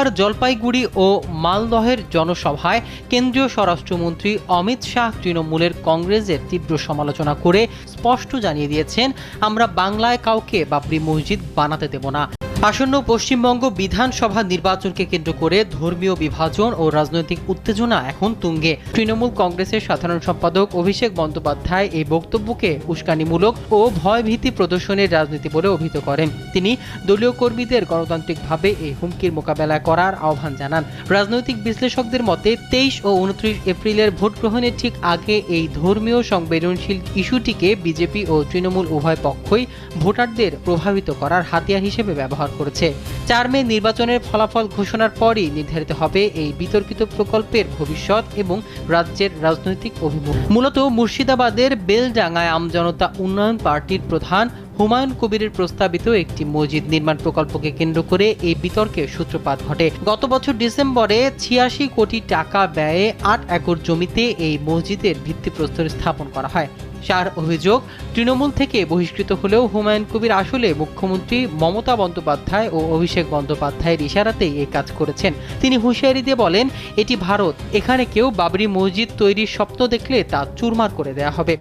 বুধবার জলপাইগুড়ি ও মালদহের জনসভায় কেন্দ্রীয় স্বরাষ্ট্রমন্ত্রী অমিত শাহ তৃণমূলের কংগ্রেসের তীব্র সমালোচনা করে স্পষ্ট জানিয়ে দিয়েছেন, আমরা বাংলায় কাউকে বাবরি মসজিদ বানাতে দেব না। আসন্ন পশ্চিমবঙ্গ বিধানসভা নির্বাচনকে কেন্দ্র করে ধর্মীয় বিভাজন ও রাজনৈতিক উত্তেজনা এখন তুঙ্গে। তৃণমূল কংগ্রেসের সাধারণ সম্পাদক অভিষেক বন্দ্যোপাধ্যায় এই বক্তব্যকে উস্কানিমূলক ও ভয়ভীতি প্রদর্শনের রাজনীতি বলে অভিহিত করেন। তিনি দলীয় কর্মীদের গণতান্ত্রিকভাবে এই হুমকির মোকাবেলা করার আহ্বান জানান। রাজনৈতিক বিশ্লেষকদের মতে 23 ও 29 এপ্রিলের ভোট গ্রহণের ঠিক আগে এই ধর্মীয় সংবেদনশীল ইস্যুটিকে বিজেপি ও তৃণমূল উভয় পক্ষই ভোটারদের প্রভাবিত করার হাতিয়ার হিসেবে ব্যবহার করেছে। 4 মে নির্বাচনের ফলাফল ঘোষণার পরই নির্ধারিত হবে এই বিতর্কিত প্রকল্পের ভবিষ্যৎ এবং রাজ্যের রাজনৈতিক অভিমুখ। মূলত মুর্শিদাবাদের বেলডাঙ্গায় আমজনতা উন্নয়ন পার্টির প্রধান হুমায়ুন কবিরের প্রস্তাবিত একটি মসজিদ নির্মাণ প্রকল্পকে কেন্দ্র করে এই বিতর্কের সূত্রপাত ঘটে। গত বছর ডিসেম্বরে 86 কোটি টাকা ব্যয়ে 8 একর জমিতে এই মসজিদের ভিত্তিপ্রস্তর স্থাপন করা হয়। শাহর অভিযোগ, তৃণমূল থেকে বহিষ্কৃত হলেও হুমায়ুন কবির আসলে মুখ্যমন্ত্রী মমতা বন্দ্যোপাধ্যায় ও অভিষেক বন্দ্যোপাধ্যায়ের ইশারাতেই এই কাজ করেছেন। তিনি হুঁশিয়ারি দিয়ে বলেন, এটি ভারত, এখানে কেউ বাবরি মসজিদ তৈরির স্বপ্ন দেখলে তা চুরমার করে দেয়া হবে।